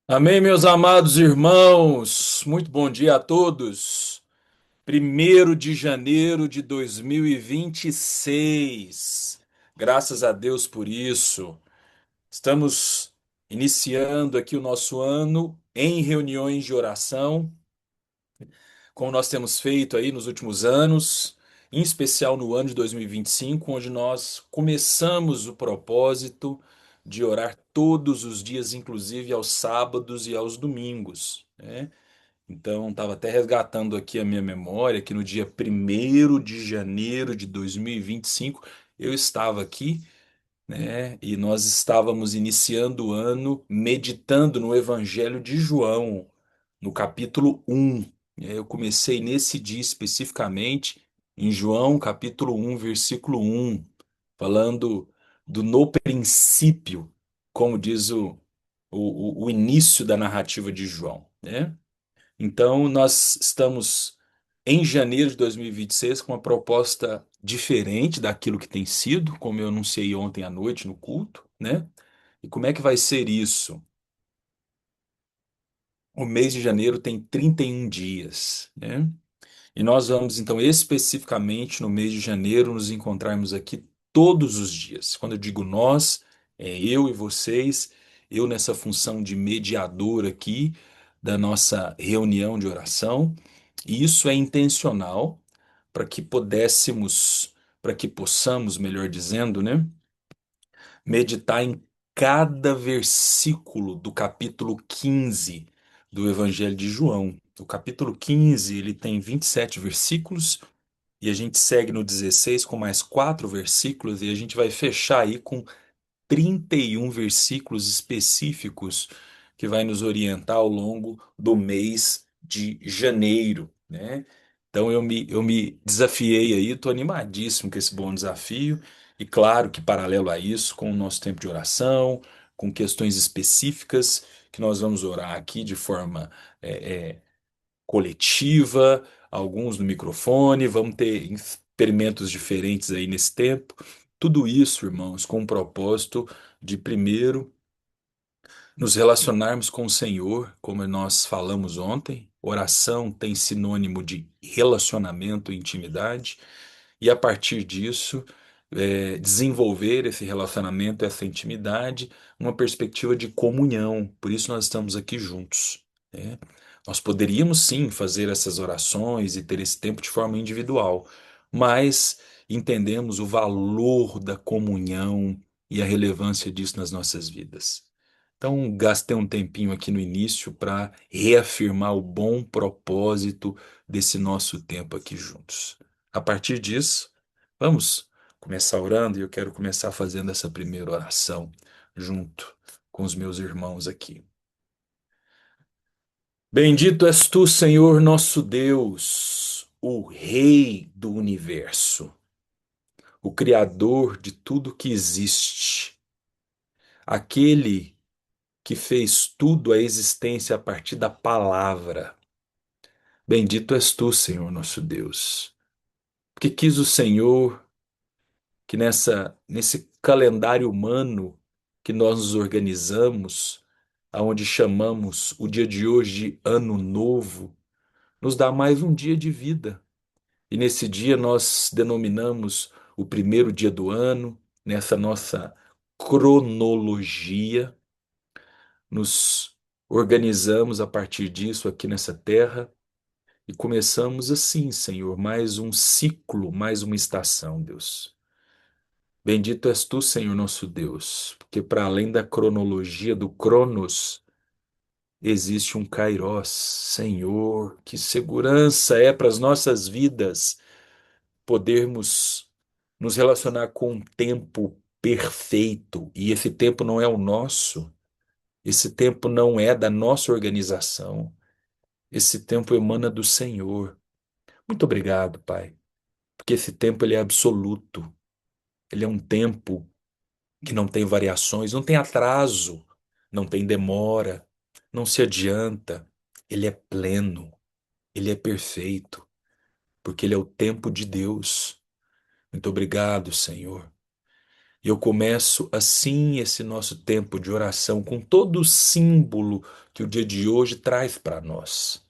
Amém, meus amados irmãos. Muito bom dia a todos. 1º de janeiro de 2026. Graças a Deus por isso. Estamos iniciando aqui o nosso ano em reuniões de oração, como nós temos feito aí nos últimos anos, em especial no ano de 2025, onde nós começamos o propósito de orar todos os dias, inclusive aos sábados e aos domingos, né? Então, estava até resgatando aqui a minha memória que no dia 1º de janeiro de 2025 eu estava aqui, né? E nós estávamos iniciando o ano meditando no Evangelho de João, no capítulo 1. Eu comecei nesse dia especificamente em João, capítulo 1, versículo 1, falando do no princípio, como diz o início da narrativa de João, né? Então, nós estamos em janeiro de 2026 com uma proposta diferente daquilo que tem sido, como eu anunciei ontem à noite no culto, né? E como é que vai ser isso? O mês de janeiro tem 31 dias, né? E nós vamos, então, especificamente no mês de janeiro, nos encontrarmos aqui todos os dias. Quando eu digo nós, é eu e vocês, eu nessa função de mediador aqui da nossa reunião de oração. E isso é intencional para que possamos, melhor dizendo, né, meditar em cada versículo do capítulo 15 do Evangelho de João. O capítulo 15, ele tem 27 versículos e a gente segue no 16 com mais 4 versículos e a gente vai fechar aí com 31 versículos específicos que vai nos orientar ao longo do mês de janeiro, né? Então eu me desafiei aí, estou animadíssimo com esse bom desafio, e claro que paralelo a isso, com o nosso tempo de oração, com questões específicas que nós vamos orar aqui de forma coletiva, alguns no microfone, vamos ter experimentos diferentes aí nesse tempo. Tudo isso, irmãos, com o propósito de primeiro nos relacionarmos com o Senhor, como nós falamos ontem. Oração tem sinônimo de relacionamento e intimidade, e a partir disso, desenvolver esse relacionamento, essa intimidade, uma perspectiva de comunhão. Por isso nós estamos aqui juntos, né? Nós poderíamos sim fazer essas orações e ter esse tempo de forma individual, mas entendemos o valor da comunhão e a relevância disso nas nossas vidas. Então, gastei um tempinho aqui no início para reafirmar o bom propósito desse nosso tempo aqui juntos. A partir disso, vamos começar orando e eu quero começar fazendo essa primeira oração junto com os meus irmãos aqui. Bendito és tu, Senhor nosso Deus, o Rei do universo, o Criador de tudo que existe, aquele que fez tudo a existência a partir da palavra. Bendito és tu, Senhor nosso Deus, porque quis o Senhor que nesse calendário humano que nós nos organizamos, aonde chamamos o dia de hoje de Ano Novo, nos dá mais um dia de vida. E nesse dia nós denominamos o primeiro dia do ano, nessa nossa cronologia, nos organizamos a partir disso aqui nessa terra e começamos assim, Senhor, mais um ciclo, mais uma estação, Deus. Bendito és tu, Senhor nosso Deus, porque para além da cronologia do Cronos, existe um Kairos. Senhor, que segurança é para as nossas vidas podermos nos relacionar com um tempo perfeito, e esse tempo não é o nosso, esse tempo não é da nossa organização, esse tempo emana do Senhor. Muito obrigado, Pai, porque esse tempo ele é absoluto, ele é um tempo que não tem variações, não tem atraso, não tem demora, não se adianta. Ele é pleno, ele é perfeito, porque ele é o tempo de Deus. Muito obrigado, Senhor. Eu começo assim esse nosso tempo de oração com todo o símbolo que o dia de hoje traz para nós.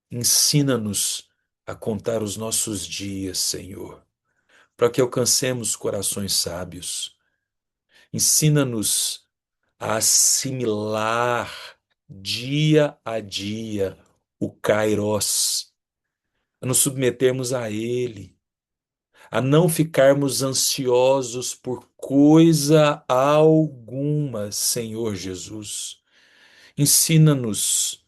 Ensina-nos a contar os nossos dias, Senhor, para que alcancemos corações sábios. Ensina-nos a assimilar dia a dia o Kairos, a nos submetermos a ele, a não ficarmos ansiosos por coisa alguma, Senhor Jesus. Ensina-nos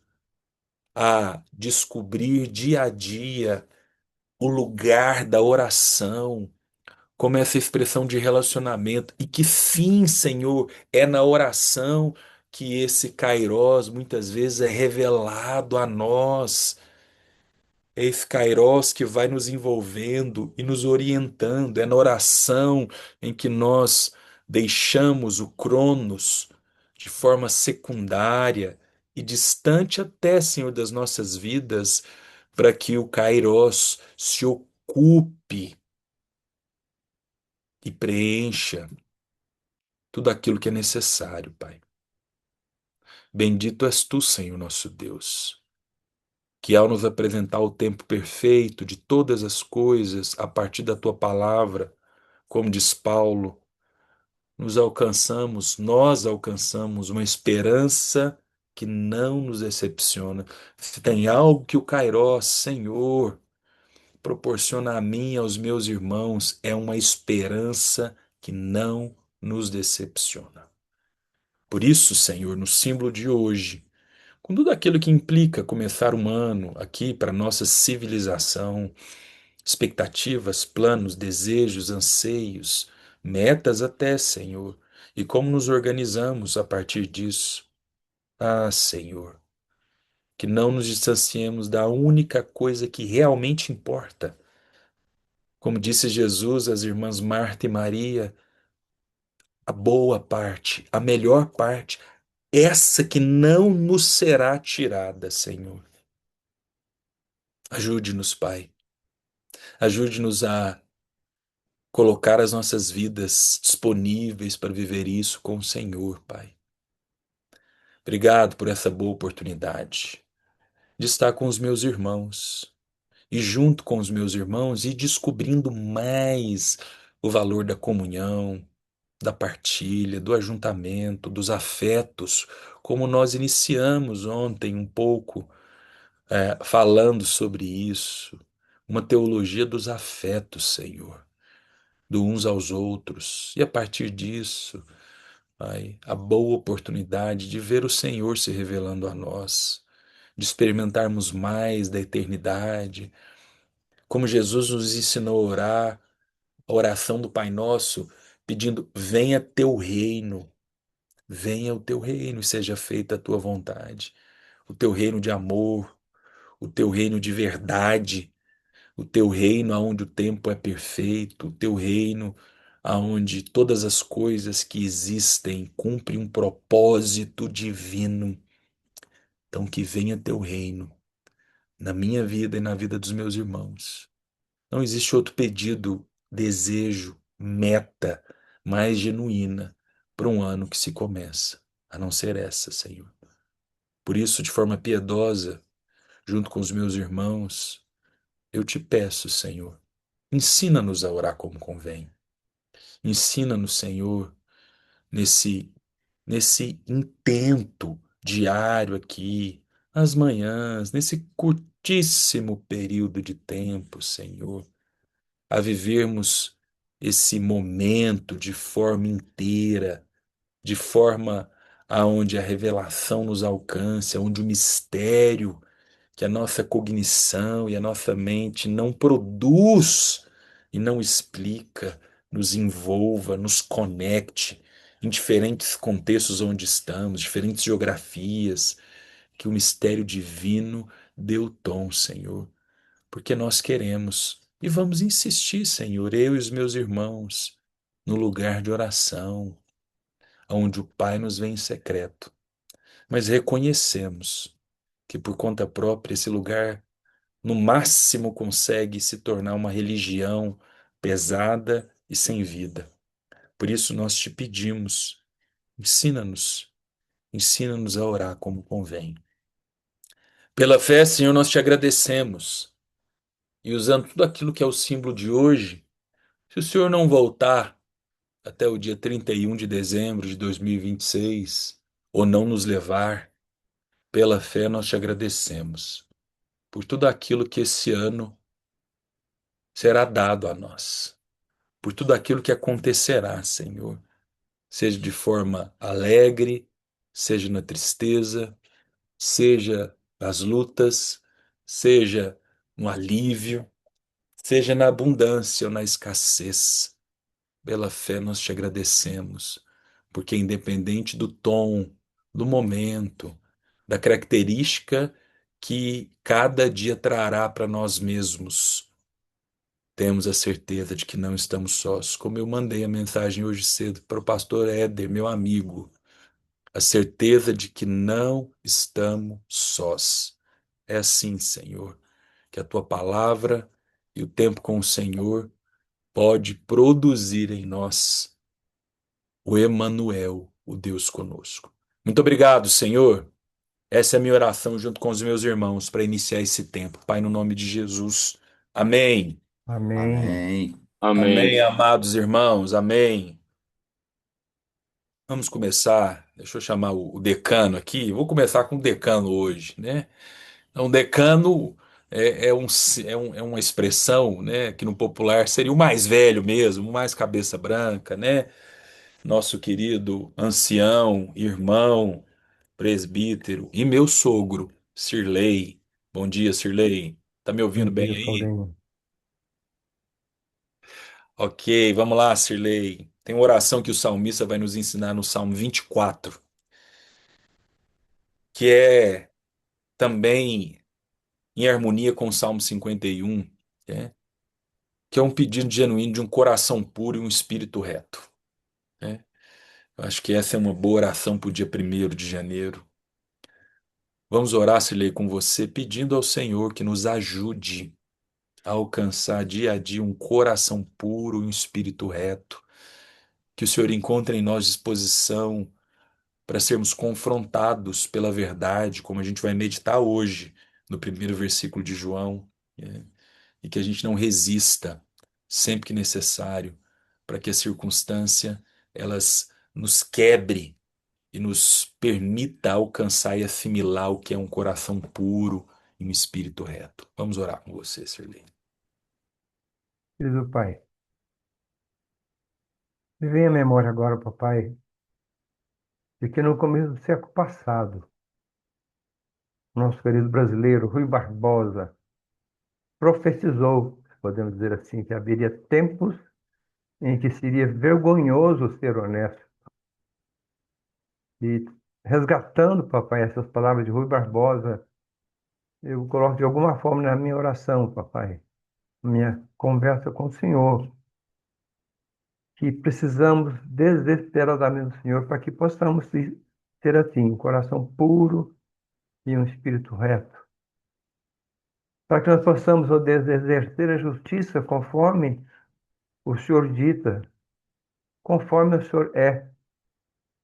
a descobrir dia a dia o lugar da oração como essa expressão de relacionamento e que sim, Senhor, é na oração que esse Kairós muitas vezes é revelado a nós. É esse Kairós que vai nos envolvendo e nos orientando. É na oração em que nós deixamos o Cronos de forma secundária e distante até, Senhor, das nossas vidas, para que o Kairós se ocupe e preencha tudo aquilo que é necessário, Pai. Bendito és tu, Senhor nosso Deus, que ao nos apresentar o tempo perfeito de todas as coisas a partir da tua palavra, como diz Paulo, nós alcançamos uma esperança que não nos decepciona. Se tem algo que o Kairós, Senhor, proporciona a mim e aos meus irmãos, é uma esperança que não nos decepciona. Por isso, Senhor, no símbolo de hoje, com tudo aquilo que implica começar um ano aqui para nossa civilização, expectativas, planos, desejos, anseios, metas até, Senhor, e como nos organizamos a partir disso. Ah, Senhor, que não nos distanciemos da única coisa que realmente importa. Como disse Jesus às irmãs Marta e Maria, a boa parte, a melhor parte, essa que não nos será tirada, Senhor. Ajude-nos, Pai. Ajude-nos a colocar as nossas vidas disponíveis para viver isso com o Senhor, Pai. Obrigado por essa boa oportunidade de estar com os meus irmãos e junto com os meus irmãos e descobrindo mais o valor da comunhão, da partilha, do ajuntamento, dos afetos, como nós iniciamos ontem um pouco falando sobre isso, uma teologia dos afetos, Senhor, do uns aos outros, e a partir disso, Pai, a boa oportunidade de ver o Senhor se revelando a nós, de experimentarmos mais da eternidade, como Jesus nos ensinou a orar, a oração do Pai Nosso, pedindo: venha teu reino, venha o teu reino e seja feita a tua vontade, o teu reino de amor, o teu reino de verdade, o teu reino aonde o tempo é perfeito, o teu reino aonde todas as coisas que existem cumprem um propósito divino. Então que venha teu reino na minha vida e na vida dos meus irmãos. Não existe outro pedido, desejo, meta mais genuína para um ano que se começa, a não ser essa, Senhor. Por isso, de forma piedosa, junto com os meus irmãos, eu te peço, Senhor, ensina-nos a orar como convém. Ensina-nos, Senhor, nesse intento diário aqui, às manhãs, nesse curtíssimo período de tempo, Senhor, a vivermos esse momento de forma inteira, de forma aonde a revelação nos alcance, onde o mistério que a nossa cognição e a nossa mente não produz e não explica, nos envolva, nos conecte em diferentes contextos onde estamos, diferentes geografias, que o mistério divino dê o tom, Senhor, porque nós queremos e vamos insistir, Senhor, eu e os meus irmãos, no lugar de oração, onde o Pai nos vê em secreto, mas reconhecemos que por conta própria esse lugar no máximo consegue se tornar uma religião pesada e sem vida. Por isso nós te pedimos, ensina-nos, ensina-nos a orar como convém. Pela fé, Senhor, nós te agradecemos. E usando tudo aquilo que é o símbolo de hoje, se o Senhor não voltar até o dia 31 de dezembro de 2026, ou não nos levar, pela fé nós te agradecemos por tudo aquilo que esse ano será dado a nós, por tudo aquilo que acontecerá, Senhor, seja de forma alegre, seja na tristeza, seja nas lutas, seja no alívio, seja na abundância ou na escassez. Pela fé nós te agradecemos, porque independente do tom, do momento, da característica que cada dia trará para nós mesmos, temos a certeza de que não estamos sós. Como eu mandei a mensagem hoje cedo para o pastor Éder, meu amigo, a certeza de que não estamos sós. É assim, Senhor, que a tua palavra e o tempo com o Senhor pode produzir em nós o Emanuel, o Deus conosco. Muito obrigado, Senhor. Essa é a minha oração junto com os meus irmãos para iniciar esse tempo. Pai, no nome de Jesus. Amém. Amém. Amém. Amém, Amém. amados irmãos. Amém. Vamos começar. Deixa eu chamar o decano aqui. Vou começar com o decano hoje, né? Então, decano é uma expressão, né, que no popular seria o mais velho mesmo, o mais cabeça branca, né? Nosso querido ancião, irmão, presbítero e meu sogro, Sirlei. Bom dia, Sirlei. Tá me Bom ouvindo bem dia, aí? Paulinho. Ok, vamos lá, Sirlei. Tem uma oração que o salmista vai nos ensinar no Salmo 24, que é também em harmonia com o Salmo 51, né? Que é um pedido genuíno de um coração puro e um espírito reto, né? Eu acho que essa é uma boa oração para o dia 1º de janeiro. Vamos orar, Sirlei, com você, pedindo ao Senhor que nos ajude a alcançar dia a dia um coração puro e um espírito reto. Que o Senhor encontre em nós disposição para sermos confrontados pela verdade, como a gente vai meditar hoje no 1º versículo de João, né? E que a gente não resista sempre que necessário, para que a circunstância elas nos quebre e nos permita alcançar e assimilar o que é um coração puro e um espírito reto. Vamos orar com você, Sirlene. Querido Pai, me vem à memória agora, papai, de que no começo do século passado, nosso querido brasileiro Rui Barbosa profetizou, podemos dizer assim, que haveria tempos em que seria vergonhoso ser honesto. E resgatando, papai, essas palavras de Rui Barbosa, eu coloco de alguma forma na minha oração, papai, minha conversa com o Senhor, que precisamos desesperadamente do Senhor para que possamos ter assim um coração puro e um espírito reto, para que nós possamos, ó Deus, exercer a justiça conforme o Senhor dita, conforme o Senhor é,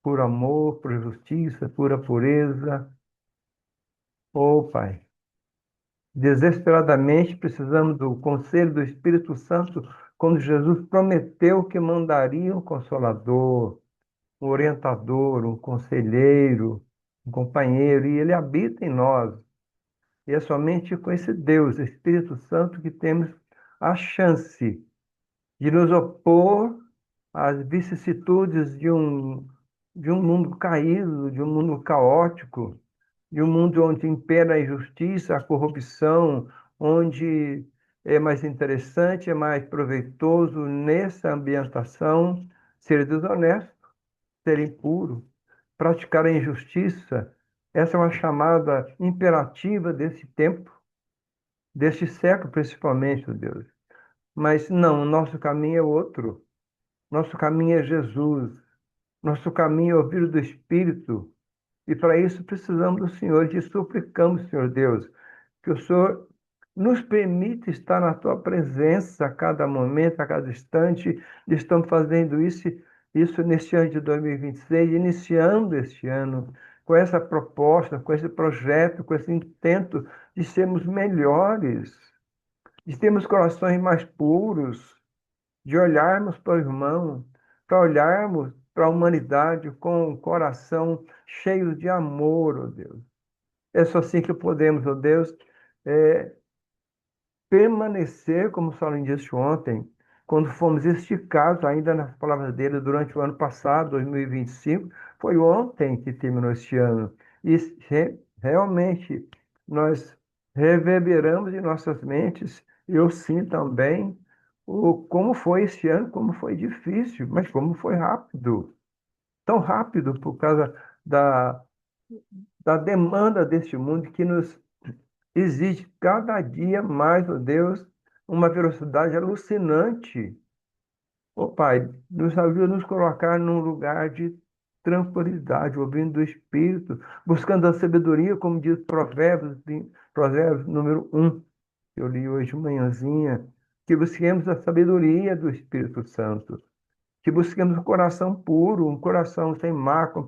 por amor, por justiça, pura pureza. Ó Pai, desesperadamente precisamos do conselho do Espírito Santo, quando Jesus prometeu que mandaria um consolador, um orientador, um conselheiro, um companheiro, e ele habita em nós. E é somente com esse Deus, Espírito Santo, que temos a chance de nos opor às vicissitudes de um mundo caído, de um mundo caótico, de um mundo onde impera a injustiça, a corrupção, onde é mais interessante, é mais proveitoso nessa ambientação ser desonesto, ser impuro, praticar a injustiça. Essa é uma chamada imperativa desse tempo, deste século principalmente, ó Deus. Mas não, o nosso caminho é outro. Nosso caminho é Jesus. Nosso caminho é ouvir do Espírito. E para isso precisamos do Senhor. E suplicamos, Senhor Deus, que o Senhor nos permita estar na tua presença a cada momento, a cada instante. Estamos fazendo isso Isso neste ano de 2026, iniciando este ano com essa proposta, com esse projeto, com esse intento de sermos melhores, de termos corações mais puros, de olharmos para o irmão, para olharmos para a humanidade com um coração cheio de amor, ó Deus. É só assim que podemos, ó Deus, é, permanecer, como o Saulo disse ontem, quando fomos esticados, ainda nas palavras dele, durante o ano passado, 2025, foi ontem que terminou este ano. E realmente nós reverberamos em nossas mentes, eu sim também, como foi este ano, como foi difícil, mas como foi rápido. Tão rápido por causa da, da demanda deste mundo que nos exige cada dia mais, ó Deus, uma velocidade alucinante. Ó Pai, nos ajuda a nos colocar num lugar de tranquilidade, ouvindo do Espírito, buscando a sabedoria, como diz Provérbios, Provérbios número 1, que eu li hoje de manhãzinha, que busquemos a sabedoria do Espírito Santo, que busquemos um coração puro, um coração sem mácula,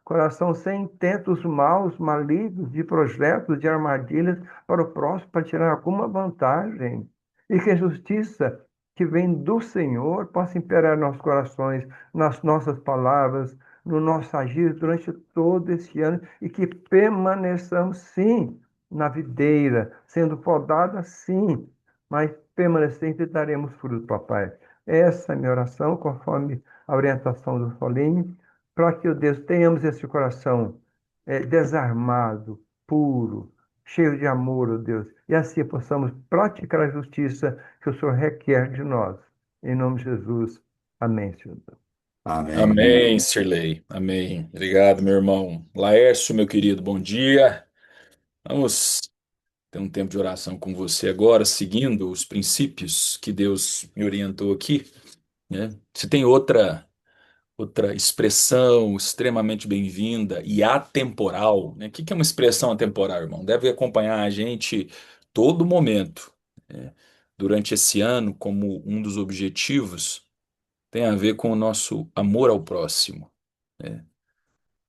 coração sem intentos maus, malignos, de projetos, de armadilhas para o próximo, para tirar alguma vantagem. E que a justiça que vem do Senhor possa imperar em nossos corações, nas nossas palavras, no nosso agir durante todo esse ano e que permaneçamos, sim, na videira, sendo podada, sim, mas permanecendo e daremos fruto, papai. Essa é a minha oração, conforme a orientação do Soline, para que, ó Deus, tenhamos esse coração desarmado, puro, cheio de amor, ó Deus, e assim possamos praticar a justiça que o Senhor requer de nós. Em nome de Jesus. Amém, Senhor. Amém. Amém, Sirlei. Amém. Obrigado, meu irmão. Laércio, meu querido, bom dia. Vamos ter um tempo de oração com você agora, seguindo os princípios que Deus me orientou aqui, né? Se tem outra expressão extremamente bem-vinda e atemporal, né? O que é uma expressão atemporal, irmão? Deve acompanhar a gente todo momento, né? Durante esse ano, como um dos objetivos, tem a ver com o nosso amor ao próximo, né?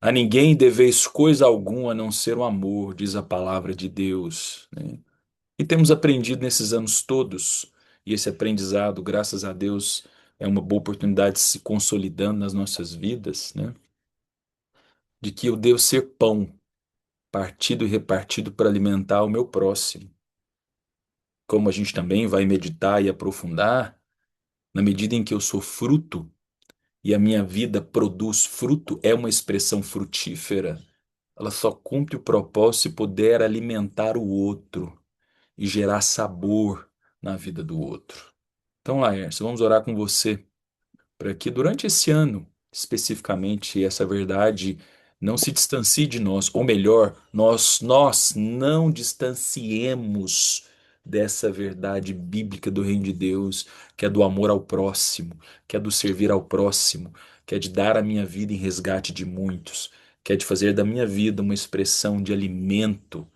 A ninguém deveis coisa alguma a não ser o amor, diz a palavra de Deus, né? E temos aprendido nesses anos todos, e esse aprendizado, graças a Deus, é uma boa oportunidade de se consolidando nas nossas vidas, né? De que eu devo ser pão, partido e repartido para alimentar o meu próximo. Como a gente também vai meditar e aprofundar, na medida em que eu sou fruto e a minha vida produz fruto, é uma expressão frutífera. Ela só cumpre o propósito se puder alimentar o outro e gerar sabor na vida do outro. Então, Laércio, vamos orar com você para que durante esse ano, especificamente, essa verdade não se distancie de nós, ou melhor, nós não distanciemos dessa verdade bíblica do reino de Deus, que é do amor ao próximo, que é do servir ao próximo, que é de dar a minha vida em resgate de muitos, que é de fazer da minha vida uma expressão de alimento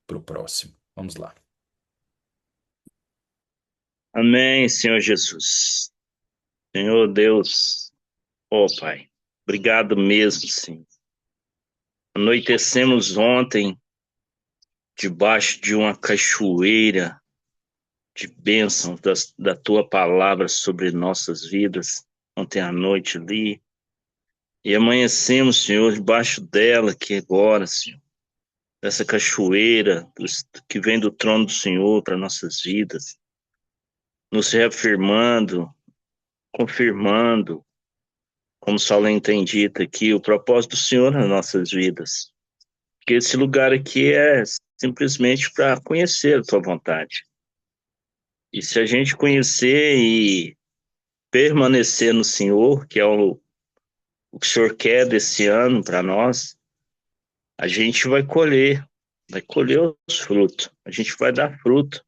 para o próximo. Vamos lá. Amém, Senhor Jesus. Senhor Deus, ó Pai, obrigado mesmo, Senhor. Anoitecemos ontem debaixo de uma cachoeira de bênçãos da Tua palavra sobre nossas vidas, ontem à noite ali, e amanhecemos, Senhor, debaixo dela aqui agora, Senhor, dessa cachoeira que vem do trono do Senhor para nossas vidas, nos reafirmando, confirmando, como Salem tem dito aqui, o propósito do Senhor nas nossas vidas. Que esse lugar aqui é simplesmente para conhecer a tua vontade. E se a gente conhecer e permanecer no Senhor, que é o que o Senhor quer desse ano para nós, a gente vai colher os frutos, a gente vai dar fruto.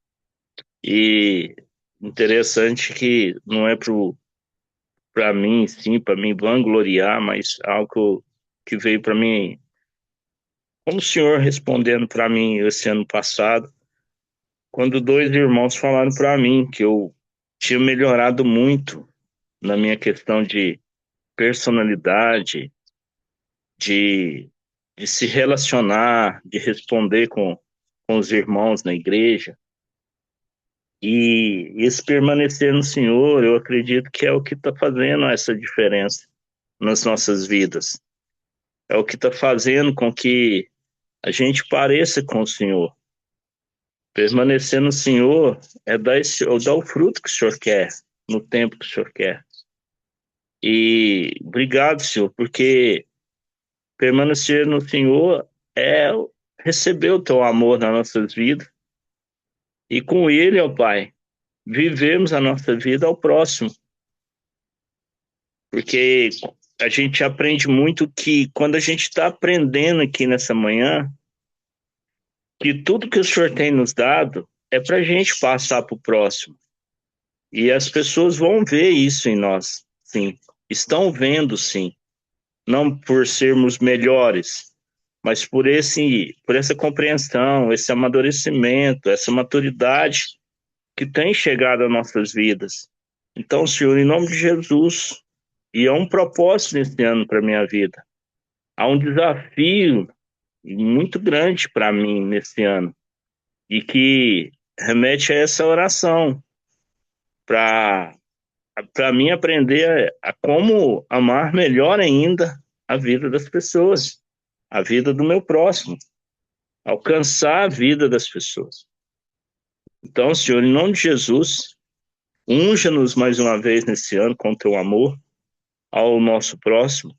E interessante que não é para mim, sim, para mim vangloriar, mas algo que veio para mim, como o Senhor respondendo para mim esse ano passado, quando dois irmãos falaram para mim que eu tinha melhorado muito na minha questão de personalidade, de, de se relacionar, de responder com os irmãos na igreja. E esse permanecer no Senhor, eu acredito que é o que está fazendo essa diferença nas nossas vidas. É o que está fazendo com que a gente pareça com o Senhor. Permanecer no Senhor é dar o fruto que o Senhor quer, no tempo que o Senhor quer. E obrigado, Senhor, porque permanecer no Senhor é receber o teu amor nas nossas vidas e com ele, ó Pai, vivemos a nossa vida ao próximo. Porque a gente aprende muito que quando a gente está aprendendo aqui nessa manhã, que tudo que o Senhor tem nos dado é para a gente passar para o próximo. E as pessoas vão ver isso em nós, sim. Estão vendo, sim. Não por sermos melhores, mas por essa compreensão, esse amadurecimento, essa maturidade que tem chegado às nossas vidas. Então, Senhor, em nome de Jesus, e é um propósito nesse ano para minha vida. Há um desafio muito grande para mim nesse ano e que remete a essa oração para mim aprender a como amar melhor ainda a vida das pessoas, a vida do meu próximo, alcançar a vida das pessoas. Então, Senhor, em nome de Jesus, unja-nos mais uma vez nesse ano com teu amor ao nosso próximo.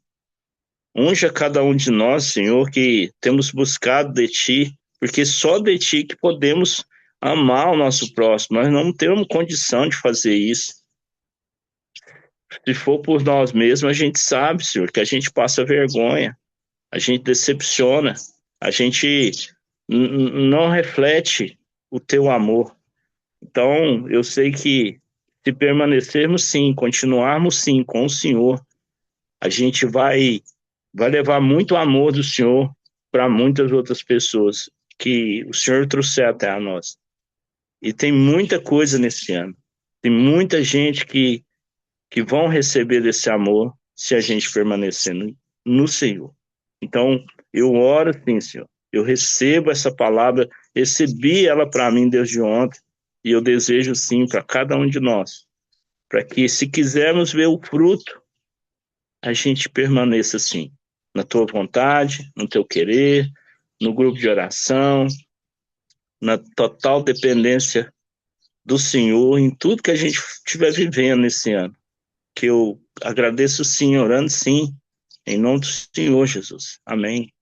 Unja cada um de nós, Senhor, que temos buscado de Ti, porque só de Ti que podemos amar o nosso próximo. Nós não temos condição de fazer isso. Se for por nós mesmos, a gente sabe, Senhor, que a gente passa vergonha, a gente decepciona, a gente não reflete o Teu amor. Então, eu sei que se permanecermos sim, continuarmos sim com o Senhor, a gente vai levar muito amor do Senhor para muitas outras pessoas que o Senhor trouxer até a nós. E tem muita coisa nesse ano. Tem muita gente que vão receber desse amor se a gente permanecer no Senhor. Então, eu oro sim, Senhor. Eu recebo essa palavra, recebi ela para mim desde ontem, e eu desejo sim para cada um de nós, para que se quisermos ver o fruto, a gente permaneça assim, na tua vontade, no teu querer, no grupo de oração, na total dependência do Senhor em tudo que a gente estiver vivendo esse ano. Que eu agradeço sim, orando sim, em nome do Senhor Jesus. Amém.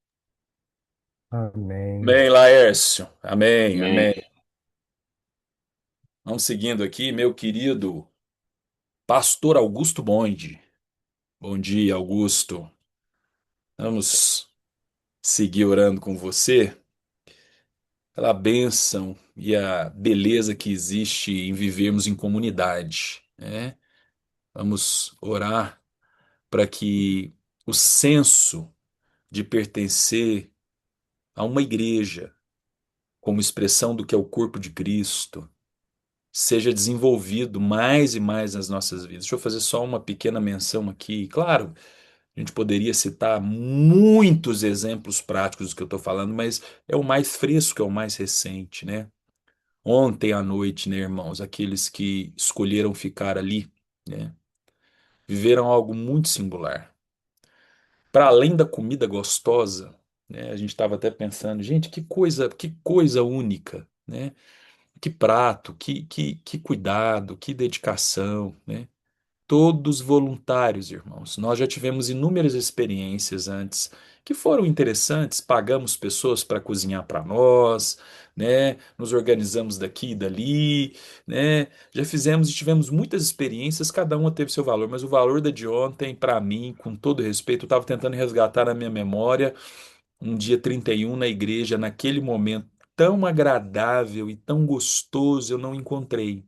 Amém. Bem, Laércio. Amém, Amém. amém. Vamos seguindo aqui, meu querido Pastor Augusto Bonde. Bom dia, Augusto. Vamos seguir orando com você pela bênção e a beleza que existe em vivermos em comunidade, né? Vamos orar para que o senso de pertencer a uma igreja, como expressão do que é o corpo de Cristo, seja desenvolvido mais e mais nas nossas vidas. Deixa eu fazer só uma pequena menção aqui. Claro, a gente poderia citar muitos exemplos práticos do que eu estou falando, mas é o mais fresco, é o mais recente, né? Ontem à noite, né, irmãos, aqueles que escolheram ficar ali, né, viveram algo muito singular. Para além da comida gostosa, né, a gente estava até pensando, gente, que coisa única, né? Que prato, que cuidado, que dedicação, né? Todos voluntários, irmãos. Nós já tivemos inúmeras experiências antes que foram interessantes. Pagamos pessoas para cozinhar para nós, né? Nos organizamos daqui e dali, né? Já fizemos e tivemos muitas experiências, cada uma teve seu valor, mas o valor da de ontem, para mim, com todo respeito, eu estava tentando resgatar na minha memória um dia 31 na igreja, naquele momento tão agradável e tão gostoso, eu não encontrei.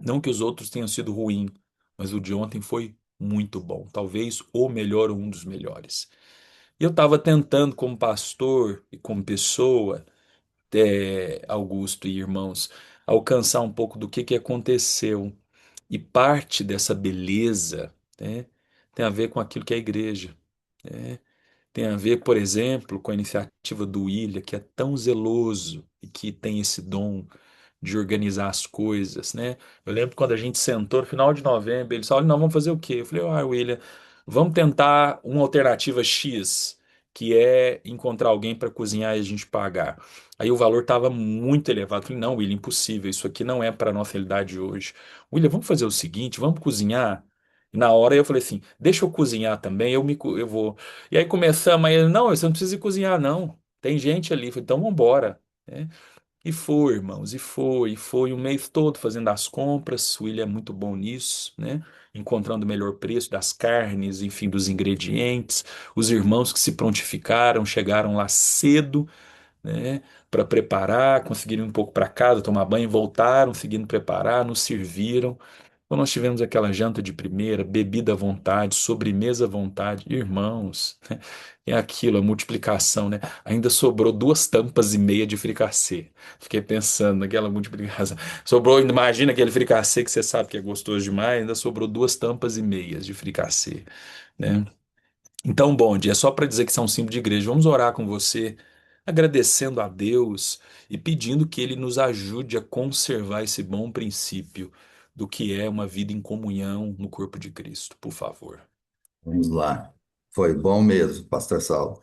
Não que os outros tenham sido ruins, mas o de ontem foi muito bom. Talvez o melhor ou um dos melhores. E eu estava tentando, como pastor e como pessoa, Augusto e irmãos, alcançar um pouco do que aconteceu. E parte dessa beleza, né, tem a ver com aquilo que é a igreja. Né? Tem a ver, por exemplo, com a iniciativa do William, que é tão zeloso e que tem esse dom de organizar as coisas, né? Eu lembro quando a gente sentou no final de novembro, ele falou, não, vamos fazer o quê? Eu falei, William, vamos tentar uma alternativa X, que é encontrar alguém para cozinhar e a gente pagar. Aí o valor estava muito elevado. Eu falei, não, William, impossível, isso aqui não é para a nossa realidade hoje. William, vamos fazer o seguinte, vamos cozinhar? E na hora eu falei assim, deixa eu cozinhar também, eu vou. E aí começamos, aí ele, não, você não precisa ir cozinhar, não. Tem gente ali. Eu falei, então vamos embora. E foi, irmãos, e foi um mês todo fazendo as compras. O William é muito bom nisso, né? Encontrando o melhor preço das carnes, enfim, dos ingredientes. Os irmãos que se prontificaram, chegaram lá cedo, né? Para preparar, conseguiram ir um pouco para casa, tomar banho, voltaram, seguindo preparar, nos serviram. Então nós tivemos aquela janta de primeira, bebida à vontade, sobremesa à vontade, irmãos, né? É aquilo, a multiplicação, né? Ainda sobrou 2 tampas e meia de fricassê. Fiquei pensando naquela multiplicação. Sobrou, imagina aquele fricassê que você sabe que é gostoso demais, ainda sobrou 2 tampas e meias de fricassê, né? Então, bom dia, é só para dizer que isso é um símbolo de igreja. Vamos orar com você, agradecendo a Deus e pedindo que Ele nos ajude a conservar esse bom princípio do que é uma vida em comunhão no corpo de Cristo, por favor. Vamos lá. Foi bom mesmo, Pastor Saulo.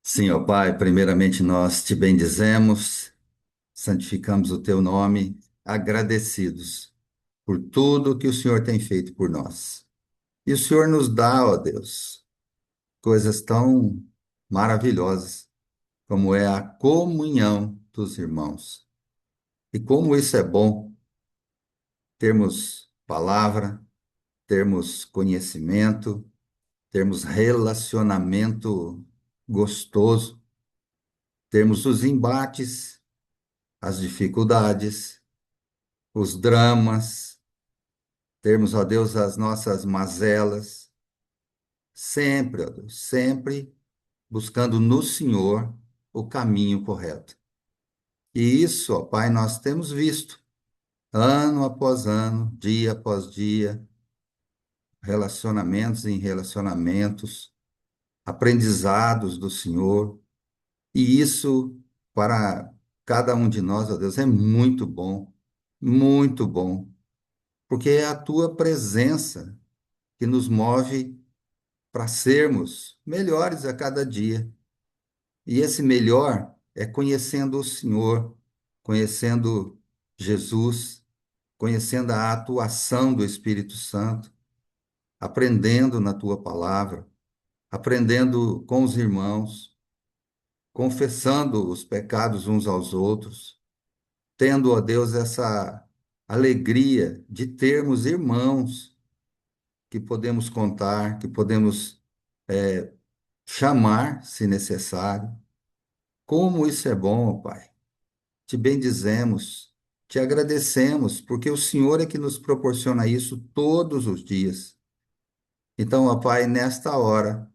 Sim, ó Pai, primeiramente nós te bendizemos, santificamos o teu nome, agradecidos por tudo que o Senhor tem feito por nós. E o Senhor nos dá, ó Deus, coisas tão maravilhosas, como é a comunhão dos irmãos. E como isso é bom, termos palavra, termos conhecimento, termos relacionamento gostoso, termos os embates, as dificuldades, os dramas, termos, ó Deus, as nossas mazelas, sempre, ó Deus, sempre buscando no Senhor o caminho correto. E isso, ó Pai, nós temos visto, ano após ano, dia após dia, relacionamentos em relacionamentos, aprendizados do Senhor. E isso, para cada um de nós, ó Deus, é muito bom, porque é a tua presença que nos move para sermos melhores a cada dia. E esse melhor é conhecendo o Senhor, conhecendo Jesus, conhecendo a atuação do Espírito Santo, aprendendo na tua palavra, aprendendo com os irmãos, confessando os pecados uns aos outros, tendo, ó Deus, essa alegria de termos irmãos que podemos contar, que podemos chamar, se necessário. Como isso é bom, ó Pai. Te bendizemos, te agradecemos, porque o Senhor é que nos proporciona isso todos os dias. Então, ó Pai, nesta hora,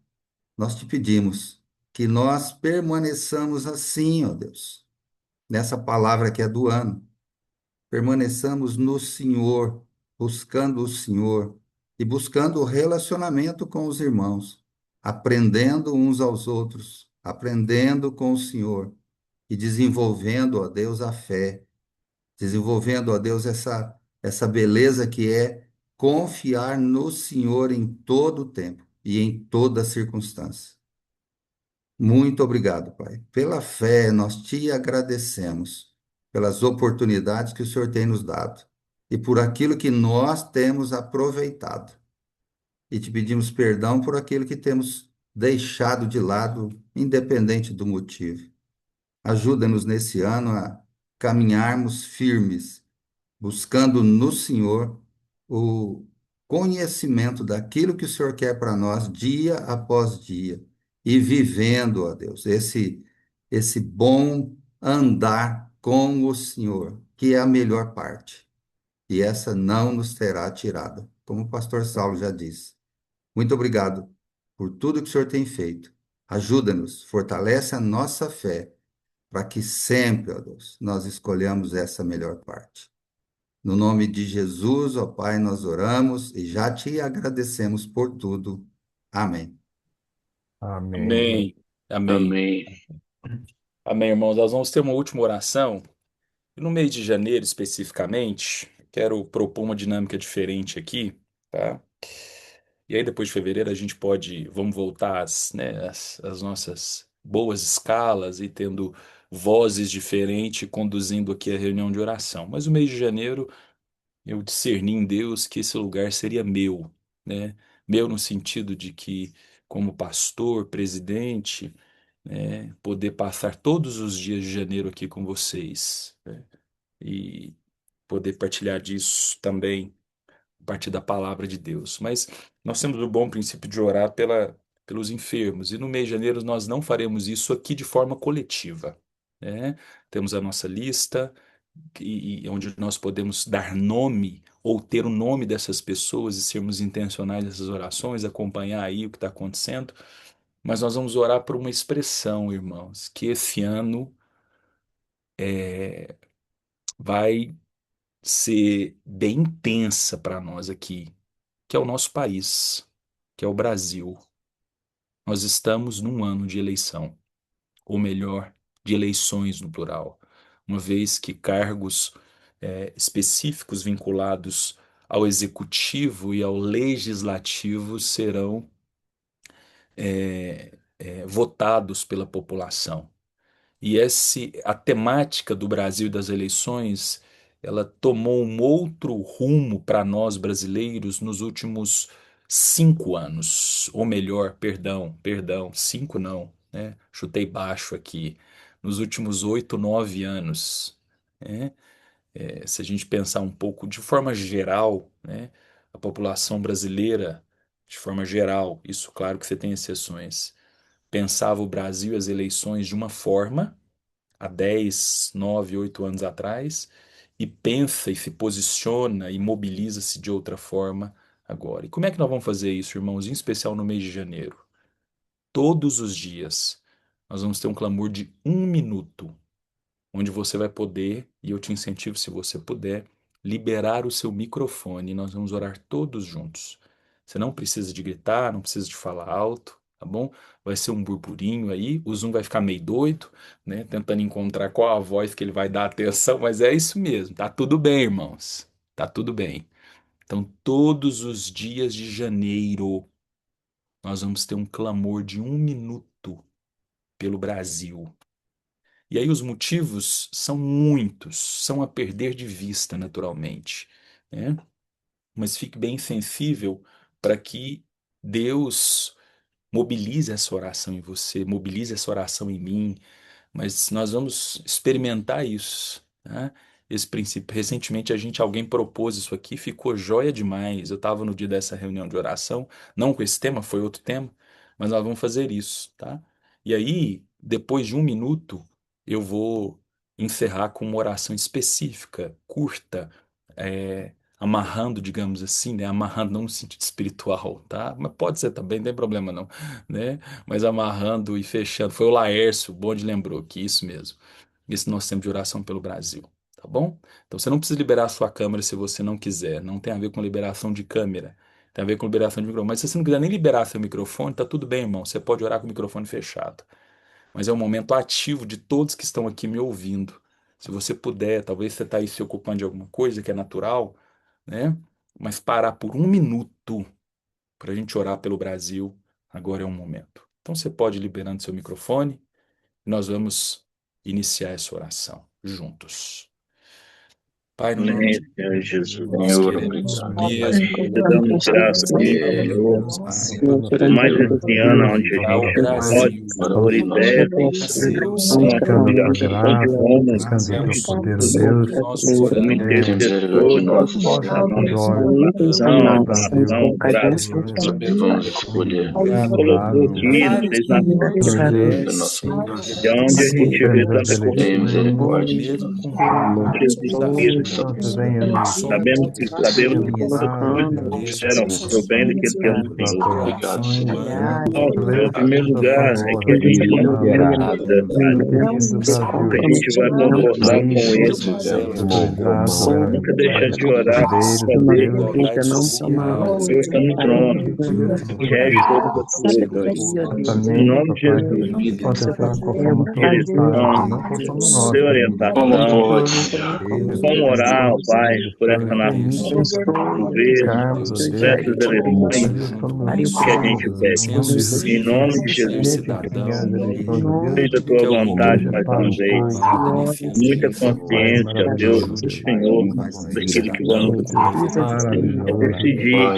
nós te pedimos que nós permaneçamos assim, ó Deus, nessa palavra que é do ano. Permaneçamos no Senhor, buscando o Senhor e buscando o relacionamento com os irmãos, aprendendo uns aos outros, aprendendo com o Senhor e desenvolvendo, ó Deus, a fé, desenvolvendo, ó Deus, essa beleza que é confiar no Senhor em todo o tempo e em toda circunstância. Muito obrigado, Pai. Pela fé, nós te agradecemos, pelas oportunidades que o Senhor tem nos dado e por aquilo que nós temos aproveitado. E te pedimos perdão por aquilo que temos deixado de lado, independente do motivo. Ajuda-nos nesse ano a caminharmos firmes, buscando no Senhor o conhecimento daquilo que o Senhor quer para nós dia após dia e vivendo, ó Deus, esse bom andar com o Senhor, que é a melhor parte. E essa não nos será tirada, como o pastor Saulo já disse. Muito obrigado por tudo que o Senhor tem feito. Ajuda-nos, fortalece a nossa fé, para que sempre, ó Deus, nós escolhamos essa melhor parte. No nome de Jesus, ó Pai, nós oramos e já te agradecemos por tudo. Amém. Amém. Amém. Amém. Amém. Amém, irmãos. Nós vamos ter uma última oração. E no mês de janeiro, especificamente, quero propor uma dinâmica diferente aqui, tá? E aí, depois de fevereiro, a gente pode, vamos voltar às nossas boas escalas e tendo vozes diferentes, conduzindo aqui a reunião de oração. Mas o mês de janeiro, eu discerni em Deus que esse lugar seria meu, né? Meu no sentido de que, como pastor, presidente, poder passar todos os dias de janeiro aqui com vocês, né? E poder partilhar disso também a partir da palavra de Deus. Mas nós temos o bom princípio de orar pelos enfermos, e no mês de janeiro nós não faremos isso aqui de forma coletiva, né? Temos a nossa lista, e onde nós podemos dar nome ou ter o nome dessas pessoas e sermos intencionais nessas orações, acompanhar aí o que está acontecendo. Mas nós vamos orar por uma expressão, irmãos, que esse ano vai ser bem intensa para nós aqui, que é o nosso país, que é o Brasil. Nós estamos num ano de eleição, ou melhor, de eleições no plural, uma vez que cargos específicos vinculados ao executivo e ao legislativo serão votados pela população. E a temática do Brasil e das eleições, ela tomou um outro rumo para nós brasileiros nos últimos 5 anos, ou melhor, perdão, cinco não, né? Chutei baixo aqui. Nos últimos 8, 9 anos, né? Se a gente pensar um pouco de forma geral, né? A população brasileira, de forma geral, isso claro que você tem exceções, pensava o Brasil e as eleições de uma forma há 10, 9, 8 anos atrás, e pensa e se posiciona e mobiliza-se de outra forma agora. E como é que nós vamos fazer isso, irmãos, em especial no mês de janeiro? Todos os dias nós vamos ter um clamor de 1 minuto, onde você vai poder, e eu te incentivo, se você puder, liberar o seu microfone e nós vamos orar todos juntos. Você não precisa de gritar, não precisa de falar alto, tá bom? Vai ser um burburinho aí, o Zoom vai ficar meio doido, né? Tentando encontrar qual a voz que ele vai dar atenção, mas é isso mesmo, tá tudo bem, irmãos, tá tudo bem. Então, todos os dias de janeiro, nós vamos ter um clamor de 1 minuto pelo Brasil. E aí os motivos são muitos, são a perder de vista, naturalmente, né? Mas fique bem sensível para que Deus mobilize essa oração em você, mobilize essa oração em mim, mas nós vamos experimentar isso, né? Esse princípio. Recentemente alguém propôs isso aqui, ficou joia demais. Eu estava no dia dessa reunião de oração, não com esse tema, foi outro tema, mas nós vamos fazer isso, tá? E aí, depois de 1 minuto, eu vou encerrar com uma oração específica, curta, amarrando, digamos assim, né? Amarrando não no sentido espiritual, tá? Mas pode ser também, não tem problema não, né? Mas amarrando e fechando. Foi o Laércio, o Bonde lembrou que isso mesmo. Esse nosso tempo de oração pelo Brasil, tá bom? Então você não precisa liberar a sua câmera se você não quiser. Não tem a ver com liberação de câmera. Tem a ver com liberação de microfone. Mas se você não quiser nem liberar seu microfone, tá tudo bem, irmão. Você pode orar com o microfone fechado. Mas é um momento ativo de todos que estão aqui me ouvindo. Se você puder, talvez você está aí se ocupando de alguma coisa que é natural, né? Mas parar por 1 minuto para a gente orar pelo Brasil, agora é um momento. Então você pode ir liberando seu microfone e nós vamos iniciar essa oração juntos. Pai, no nome Amém, de Senhor Jesus, Jesus. nós Senhor, queremos mesmo te damos graças, Senhor, Pai, por mais esse ano Deus, onde a liberar o gente Pai, pode, Brasil Senhor, vamos e deve, a ser o uma buscando a tua consideração de graça, honra, buscando o teu Deus, poder, ó Senhor, Deus. todos nós como oramos intercessor Mostra da os nossa olhos nação, do da Brasil, nação Brasil, brasileira. Estado, Colocou aqui, fez na nossa Brasil, frente, Senhor, de onde a gente vê temos as tanta eleições, corrupção, mesmo com onde muitas as desafios, Espírito Santo, venha Nós nos somos Sabemos que todas as orientar, coisas nos deste cooperam para o Senhor. bem daquele que ama o nos Senhor. Começando o abençoe, ano, Nosso Senhor, em levar primeiro coisas lugar, é que a boas, gente não sabe? come Liberado, nada, Pai. Daqui do Que a Brasil, gente vai concordar com país Ele. organizado, Nunca deixar de orar, verdadeiros a saber que Deus, igualdade o social, Senhor está no trono e rege todas as coisas. Em exatamente, nome de papai, Jesus, acontecerá conforme a tua vontade, direção, não conforme a nossa, dê mas orientação, como orar, ó Pai, por que nos essa permite nação, por ver ficarmos, ó para Deus, essas eleições fazer a sua que a missão, gente pede. missão de Em nome de Jesus, ser desempenhar as cidadão, eleições, ó Deus, feita a que tua alguém que vontade seja mais para uma o vez. povo, uma Muita iniciativa, Pai consciência, que Deus, do ajude Senhor, o daquele que vamos cidadão com é maravilhoso. decidir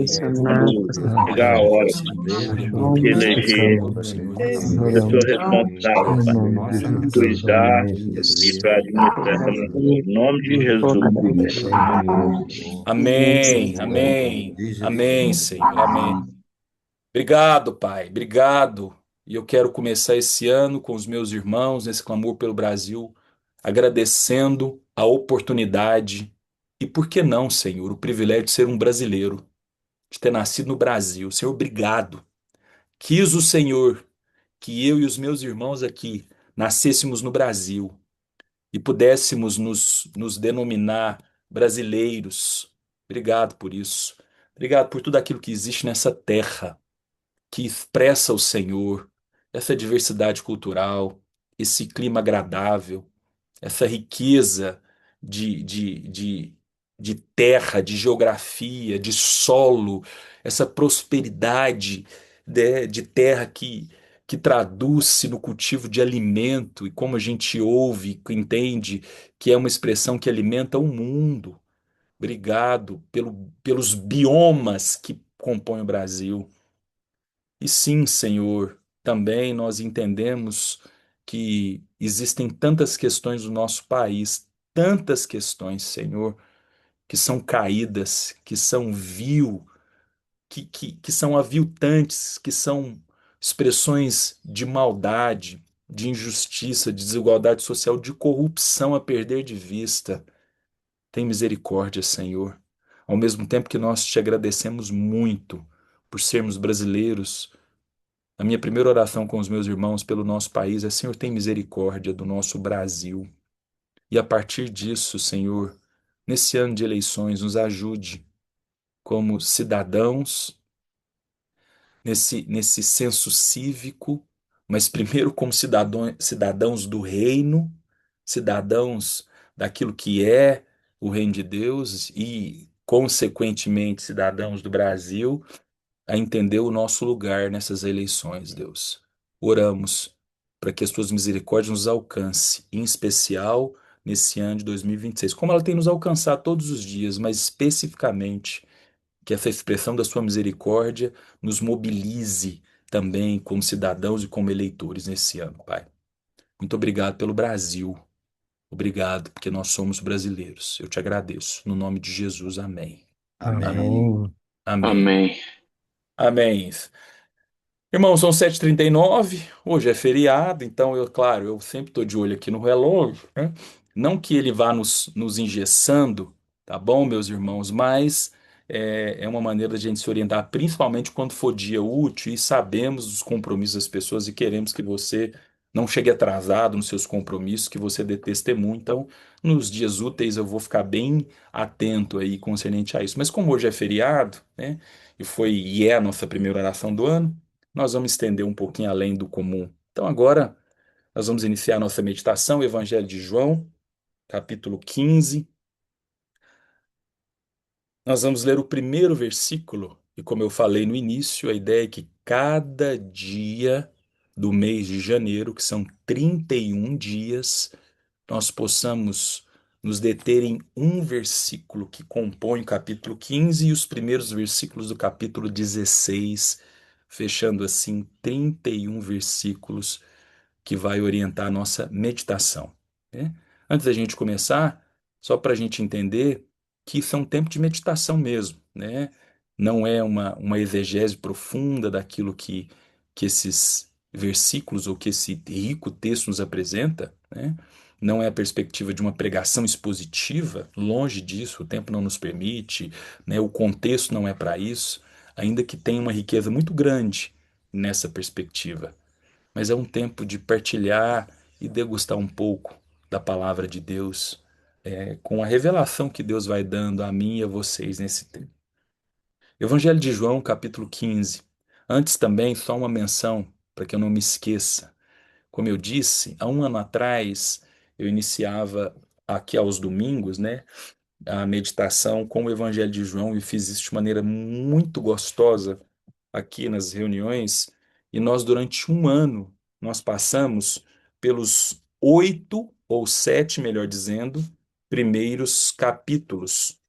Senhor, quando chegar a Amém. hora Assim de eleger suplicamos, o Senhor a reeleito. pessoa oramos, responsável, em Pai, nome de por Jesus, cuidar amém. e para administrar essa nação. Em nome de Jesus. Amém, amém, amém, Senhor, amém. Obrigado, Pai, obrigado. E eu quero começar esse ano com os meus irmãos nesse clamor pelo Brasil, agradecendo a oportunidade e, por que não, Senhor, o privilégio de ser um brasileiro, de ter nascido no Brasil. Senhor, obrigado. Quis o Senhor que eu e os meus irmãos aqui nascêssemos no Brasil e pudéssemos nos denominar brasileiros. Obrigado por isso. Obrigado por tudo aquilo que existe nessa terra, que expressa o Senhor, essa diversidade cultural, esse clima agradável, essa riqueza de, de, de, de terra, de geografia, de solo, essa prosperidade de terra que traduz-se no cultivo de alimento e como a gente ouve, entende que é uma expressão que alimenta o mundo. Obrigado pelos biomas que compõem o Brasil. E sim, Senhor, também nós entendemos que existem tantas questões no nosso país, tantas questões, Senhor, que são caídas, que são que são aviltantes, que são expressões de maldade, de injustiça, de desigualdade social, de corrupção a perder de vista. Tem misericórdia, Senhor. Ao mesmo tempo que nós te agradecemos muito por sermos brasileiros, a minha primeira oração com os meus irmãos pelo nosso país é: Senhor, tem misericórdia do nosso Brasil. E a partir disso, Senhor, nesse ano de eleições, nos ajude como cidadãos, nesse senso cívico, mas primeiro como cidadãos do reino, cidadãos daquilo que é o reino de Deus e, consequentemente, cidadãos do Brasil a entender o nosso lugar nessas eleições, Deus. Oramos para que as tuas misericórdias nos alcance, em especial nesse ano de 2026, como ela tem nos alcançado todos os dias, mas especificamente que essa expressão da sua misericórdia nos mobilize também como cidadãos e como eleitores nesse ano, Pai. Muito obrigado pelo Brasil. Obrigado, porque nós somos brasileiros. Eu te agradeço. No nome de Jesus, amém. Amém. Amém. Amém. Amém. Irmão, são 7h39, hoje é feriado, então claro, eu sempre estou de olho aqui no relógio, né? Não que ele vá nos engessando, tá bom, meus irmãos, mas é uma maneira de a gente se orientar, principalmente quando for dia útil e sabemos dos compromissos das pessoas e queremos que você não chegue atrasado nos seus compromissos, que você dê testemunho. Então, nos dias úteis eu vou ficar bem atento aí concernente a isso. Mas como hoje é feriado, né, e é a nossa primeira oração do ano, nós vamos estender um pouquinho além do comum. Então, agora, nós vamos iniciar a nossa meditação, o Evangelho de João, capítulo 15. Nós vamos ler o primeiro versículo, e como eu falei no início, a ideia é que cada dia do mês de janeiro, que são 31 dias, nós possamos nos deter em um versículo que compõe o capítulo 15 e os primeiros versículos do capítulo 16, fechando assim 31 versículos que vai orientar a nossa meditação, né? Antes da gente começar, só para a gente entender que isso é um tempo de meditação mesmo, né? Não é uma exegese profunda daquilo que esses versículos ou que esse rico texto nos apresenta, né? não é a perspectiva de uma pregação expositiva, longe disso, o tempo não nos permite, né? O contexto não é para isso, ainda que tenha uma riqueza muito grande nessa perspectiva. Mas é um tempo de partilhar e degustar um pouco da palavra de Deus, com a revelação que Deus vai dando a mim e a vocês nesse tempo. Evangelho de João, capítulo 15. Antes também, só uma menção, para que eu não me esqueça. Como eu disse, há um ano atrás, eu iniciava aqui aos domingos, né, a meditação com o Evangelho de João e fiz isso de maneira muito gostosa aqui nas reuniões. E nós, durante um ano, nós passamos pelos 8 ou 7, melhor dizendo, primeiros capítulos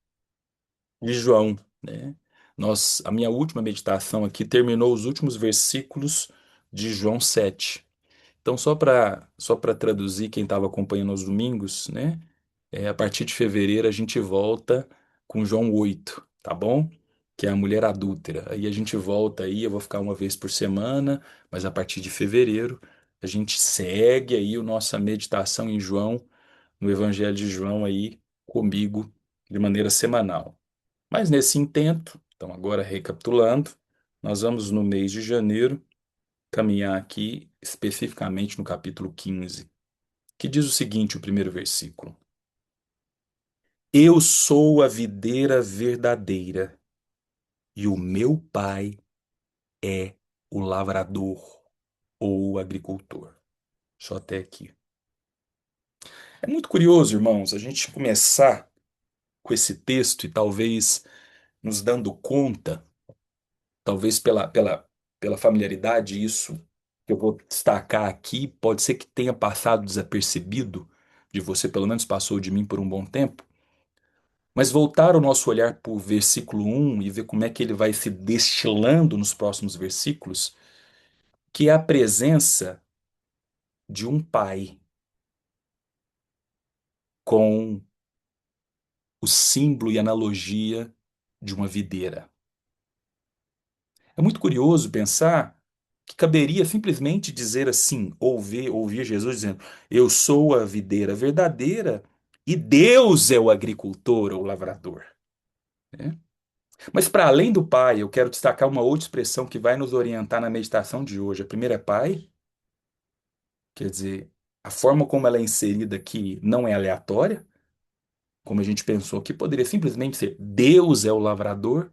de João, né? A minha última meditação aqui terminou os últimos versículos de João 7. Então, só para traduzir quem estava acompanhando aos domingos, né? A partir de fevereiro a gente volta com João 8, tá bom? Que é a mulher adúltera. Aí a gente volta aí, eu vou ficar uma vez por semana, mas a partir de fevereiro a gente segue aí a nossa meditação em João, no Evangelho de João aí comigo de maneira semanal. Mas nesse intento, então agora recapitulando, nós vamos no mês de janeiro caminhar aqui especificamente no capítulo 15, que diz o seguinte, o primeiro versículo: Eu sou a videira verdadeira e o meu pai é o lavrador ou o agricultor. Só até aqui. É muito curioso, irmãos, a gente começar com esse texto e talvez nos dando conta, talvez pela familiaridade, isso que eu vou destacar aqui, pode ser que tenha passado desapercebido de você, pelo menos passou de mim por um bom tempo, mas voltar o nosso olhar para o versículo 1 e ver como é que ele vai se destilando nos próximos versículos, que é a presença de um pai com o símbolo e analogia de uma videira. É muito curioso pensar que caberia simplesmente dizer assim, ouvir Jesus dizendo: Eu sou a videira verdadeira e Deus é o agricultor ou lavrador, né? Mas para além do pai, eu quero destacar uma outra expressão que vai nos orientar na meditação de hoje. A primeira é pai, quer dizer, a forma como ela é inserida aqui não é aleatória, como a gente pensou que poderia simplesmente ser Deus é o lavrador,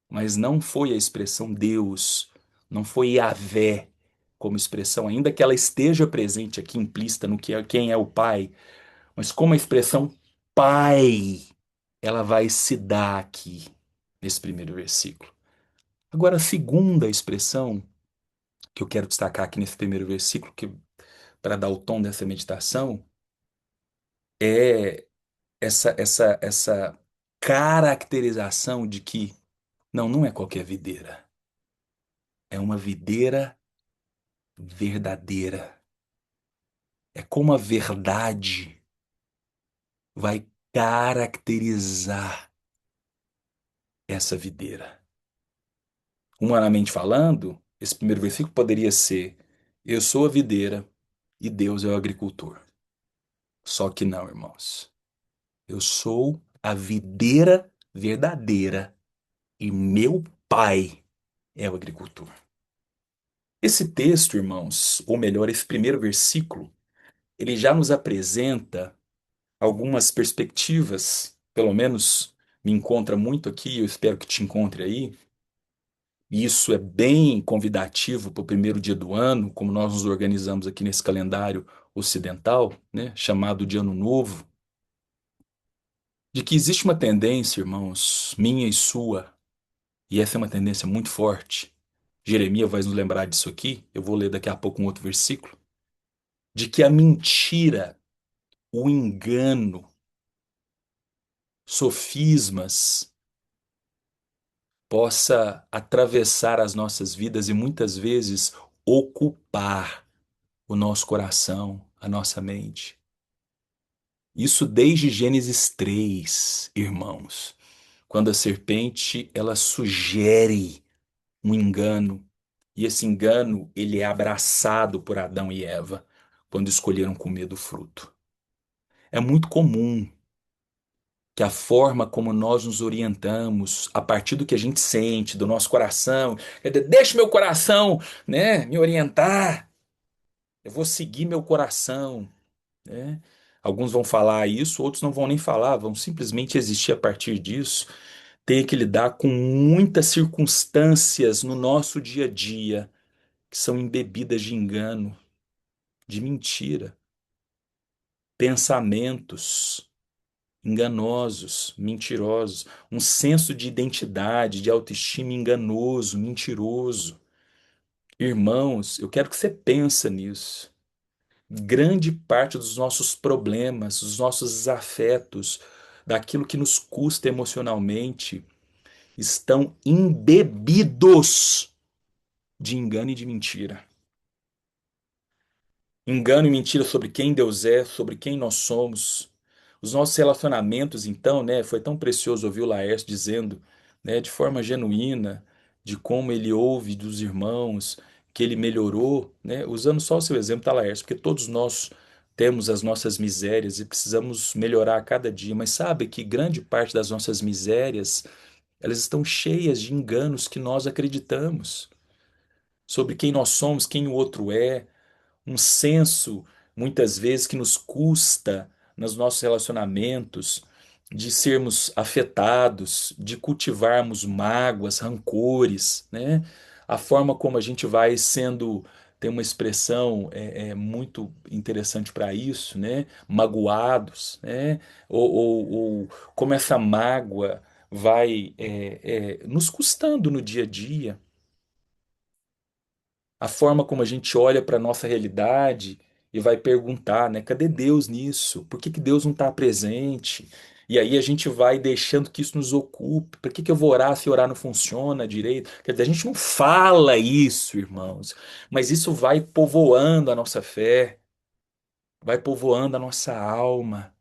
mas não foi a expressão Deus, não foi Yahvé como expressão, ainda que ela esteja presente aqui implícita no que é, quem é o pai, mas como a expressão pai, ela vai se dar aqui nesse primeiro versículo. Agora, a segunda expressão que eu quero destacar aqui nesse primeiro versículo, que para dar o tom dessa meditação, é essa caracterização de que não é qualquer videira, é uma videira verdadeira. É como a verdade vai caracterizar essa videira. Humanamente falando, esse primeiro versículo poderia ser: Eu sou a videira e Deus é o agricultor. Só que não, irmãos. Eu sou a videira verdadeira e meu pai é o agricultor. Esse texto, irmãos, ou melhor, esse primeiro versículo, ele já nos apresenta algumas perspectivas, pelo menos me encontra muito aqui, eu espero que te encontre aí. E isso é bem convidativo para o primeiro dia do ano, como nós nos organizamos aqui nesse calendário ocidental, né, chamado de Ano Novo, de que existe uma tendência, irmãos, minha e sua, e essa é uma tendência muito forte. Jeremias vai nos lembrar disso aqui, eu vou ler daqui a pouco um outro versículo, de que a mentira, o engano, sofismas, possa atravessar as nossas vidas e muitas vezes ocupar o nosso coração, a nossa mente. Isso desde Gênesis 3, irmãos, quando a serpente ela sugere um engano, e esse engano ele é abraçado por Adão e Eva quando escolheram comer do fruto. É muito comum que a forma como nós nos orientamos, a partir do que a gente sente, do nosso coração, deixa meu coração, né, me orientar, eu vou seguir meu coração, né? Alguns vão falar isso, outros não vão nem falar, vão simplesmente existir a partir disso. Tem que lidar com muitas circunstâncias no nosso dia a dia que são embebidas de engano, de mentira, pensamentos enganosos, mentirosos, um senso de identidade, de autoestima enganoso, mentiroso. Irmãos, eu quero que você pense nisso. Grande parte dos nossos problemas, dos nossos desafetos, daquilo que nos custa emocionalmente, estão embebidos de engano e de mentira. Engano e mentira sobre quem Deus é, sobre quem nós somos. Os nossos relacionamentos, então, né, foi tão precioso ouvir o Laércio dizendo, né, de forma genuína, de como ele ouve dos irmãos, que ele melhorou, né, usando só o seu exemplo, tá, Laércio, porque todos nós temos as nossas misérias e precisamos melhorar a cada dia, mas sabe que grande parte das nossas misérias, elas estão cheias de enganos que nós acreditamos sobre quem nós somos, quem o outro é, um senso, muitas vezes, que nos custa nos nossos relacionamentos, de sermos afetados, de cultivarmos mágoas, rancores, né? A forma como a gente vai sendo, tem uma expressão muito interessante para isso, né? Magoados, né? Ou como essa mágoa vai nos custando no dia a dia, a forma como a gente olha para a nossa realidade e vai perguntar, né? Cadê Deus nisso? Por que que Deus não está presente? E aí a gente vai deixando que isso nos ocupe. Por que que eu vou orar se orar não funciona direito? Quer dizer, a gente não fala isso, irmãos, mas isso vai povoando a nossa fé, vai povoando a nossa alma.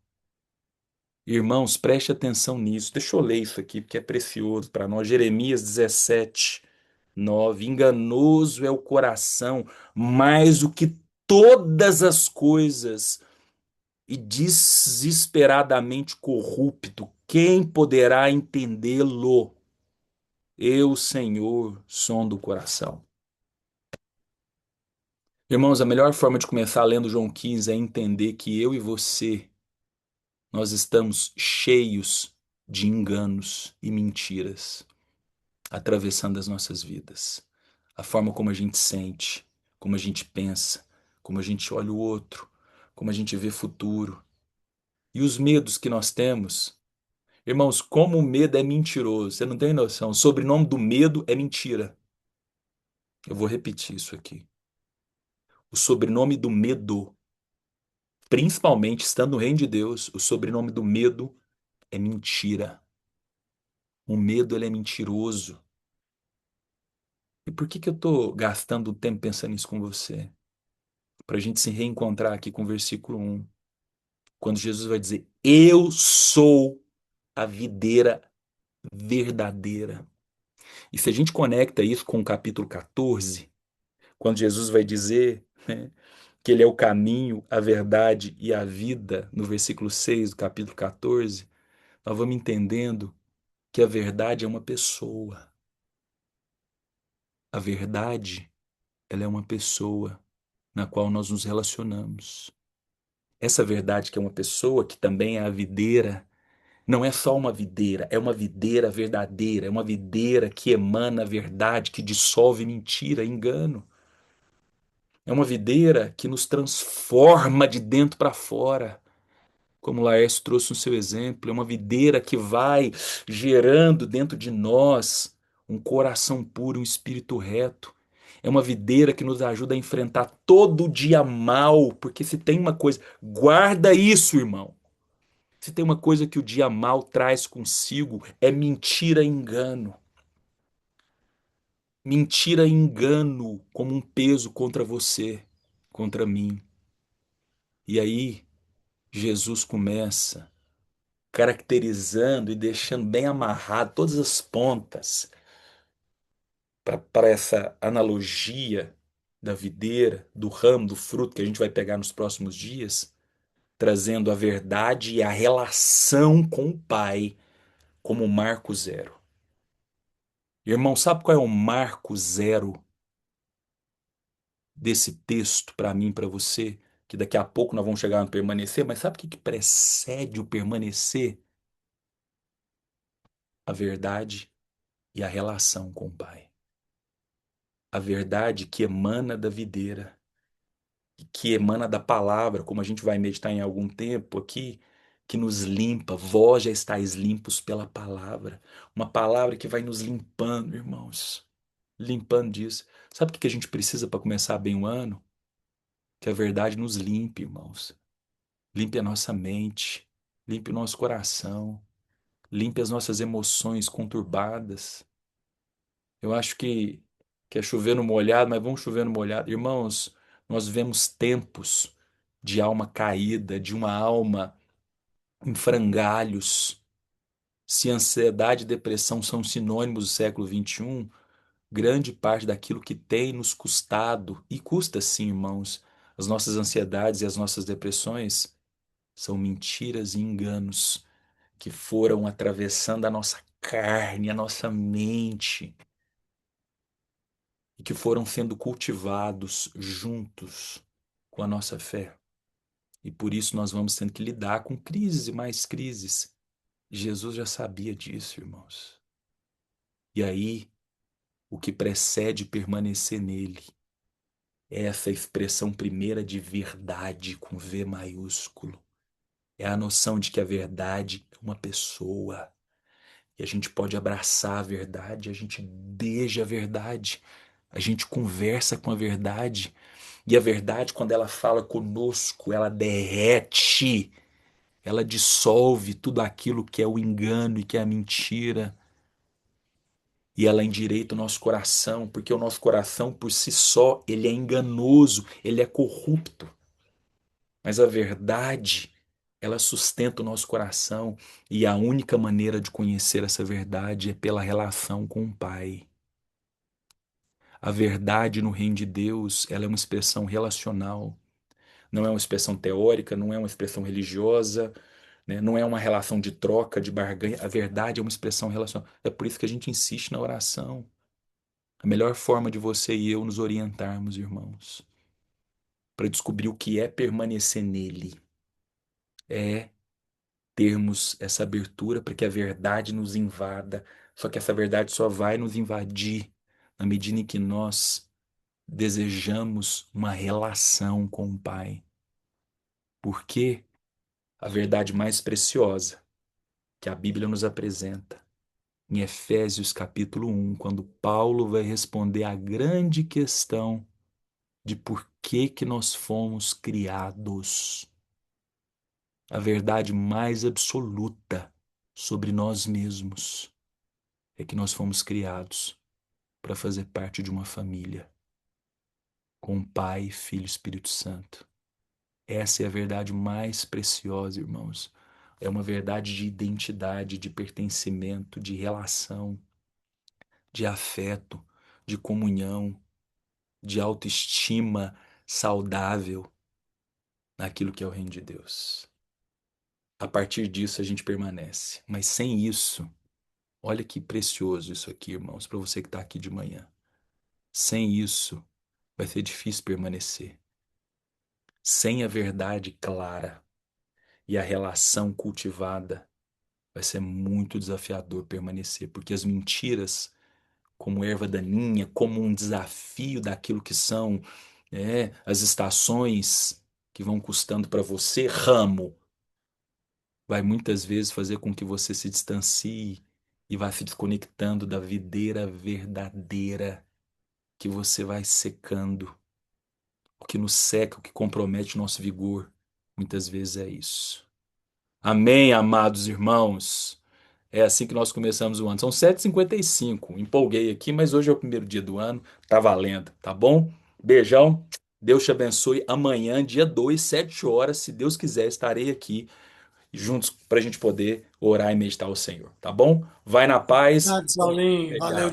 Irmãos, preste atenção nisso. Deixa eu ler isso aqui, porque é precioso para nós. Jeremias 17, 9. Enganoso é o coração, mais do que todas as coisas, e desesperadamente corrupto. Quem poderá entendê-lo? Eu, Senhor, sondo o coração. Irmãos, a melhor forma de começar lendo João 15 é entender que eu e você, nós estamos cheios de enganos e mentiras atravessando as nossas vidas. A forma como a gente sente, como a gente pensa, como a gente olha o outro, como a gente vê futuro. E os medos que nós temos. Irmãos, como o medo é mentiroso. Você não tem noção. O sobrenome do medo é mentira. Eu vou repetir isso aqui. O sobrenome do medo, principalmente estando no reino de Deus, o sobrenome do medo é mentira. O medo, ele é mentiroso. E por que que eu estou gastando tempo pensando nisso com você? Para a gente se reencontrar aqui com o versículo 1, quando Jesus vai dizer: Eu sou a videira verdadeira. E se a gente conecta isso com o capítulo 14, quando Jesus vai dizer, né, que ele é o caminho, a verdade e a vida, no versículo 6 do capítulo 14, nós vamos entendendo que a verdade é uma pessoa. A verdade, ela é uma pessoa na qual nós nos relacionamos. Essa verdade que é uma pessoa, que também é a videira, não é só uma videira, é uma videira verdadeira, é uma videira que emana a verdade, que dissolve mentira, engano. É uma videira que nos transforma de dentro para fora, como o Laércio trouxe no seu exemplo. É uma videira que vai gerando dentro de nós um coração puro, um espírito reto. É uma videira que nos ajuda a enfrentar todo dia mal, porque se tem uma coisa, guarda isso, irmão. Se tem uma coisa que o dia mal traz consigo, é mentira e engano. Mentira e engano como um peso contra você, contra mim. E aí, Jesus começa caracterizando e deixando bem amarrado todas as pontas para essa analogia da videira, do ramo, do fruto que a gente vai pegar nos próximos dias. trazendo a verdade e a relação com o Pai como marco zero. Irmão, sabe qual é o marco zero desse texto para mim, para você? Que daqui a pouco nós vamos chegar no permanecer, mas sabe o que que precede o permanecer? A verdade e a relação com o Pai. A verdade que emana da videira, que emana da palavra, como a gente vai meditar em algum tempo aqui, que nos limpa. Vós já estáis limpos pela palavra. Uma palavra que vai nos limpando, irmãos. Limpando disso. Sabe o que a gente precisa para começar bem o ano? Que a verdade nos limpe, irmãos. Limpe a nossa mente, limpe o nosso coração, limpe as nossas emoções conturbadas. Eu acho que é chover no molhado, mas vamos chover no molhado. Irmãos, nós vivemos tempos de alma caída, de uma alma em frangalhos. Se ansiedade e depressão são sinônimos do século XXI, grande parte daquilo que tem nos custado, e custa sim, irmãos, as nossas ansiedades e as nossas depressões, são mentiras e enganos que foram atravessando a nossa carne, a nossa mente, e que foram sendo cultivados juntos com a nossa fé. E por isso nós vamos tendo que lidar com crises e mais crises. Jesus já sabia disso, irmãos. E aí, o que precede permanecer nele é essa expressão primeira de verdade com V maiúsculo. É a noção de que a verdade é uma pessoa. E a gente pode abraçar a verdade, a gente beija a verdade, a gente conversa com a verdade. E a verdade, quando ela fala conosco, ela derrete, ela dissolve tudo aquilo que é o engano e que é a mentira. E ela endireita o nosso coração, porque o nosso coração por si só, ele é enganoso, ele é corrupto. Mas a verdade, ela sustenta o nosso coração, e a única maneira de conhecer essa verdade é pela relação com o Pai. A verdade no reino de Deus, ela é uma expressão relacional, não é uma expressão teórica, não é uma expressão religiosa, né? Não é uma relação de troca, de barganha. A verdade é uma expressão relacional. É por isso que a gente insiste na oração. A melhor forma de você e eu nos orientarmos, irmãos, para descobrir o que é permanecer nele, é termos essa abertura para que a verdade nos invada. Só que essa verdade só vai nos invadir na medida em que nós desejamos uma relação com o Pai. Porque a verdade mais preciosa que a Bíblia nos apresenta, em Efésios capítulo 1, quando Paulo vai responder a grande questão de por que que nós fomos criados. A verdade mais absoluta sobre nós mesmos é que nós fomos criados para fazer parte de uma família com Pai, Filho e Espírito Santo. Essa é a verdade mais preciosa, irmãos. É uma verdade de identidade, de pertencimento, de relação, de afeto, de comunhão, de autoestima saudável naquilo que é o reino de Deus. A partir disso a gente permanece. Mas sem isso, olha que precioso isso aqui, irmãos, para você que está aqui de manhã. Sem isso, vai ser difícil permanecer. Sem a verdade clara e a relação cultivada, vai ser muito desafiador permanecer, porque as mentiras, como erva daninha, como um desafio daquilo que são as estações que vão custando para você, ramo, vai muitas vezes fazer com que você se distancie e vá se desconectando da videira verdadeira, que você vai secando. O que nos seca, o que compromete o nosso vigor, muitas vezes é isso. Amém, amados irmãos? É assim que nós começamos o ano. São 7h55. Empolguei aqui, mas hoje é o primeiro dia do ano. Tá valendo, tá bom? Beijão. Deus te abençoe. Amanhã, dia 2, 7 horas, se Deus quiser, estarei aqui juntos para a gente poder orar e meditar ao Senhor, tá bom? Vai na paz. Ah, Saulinho, valeu Tchau.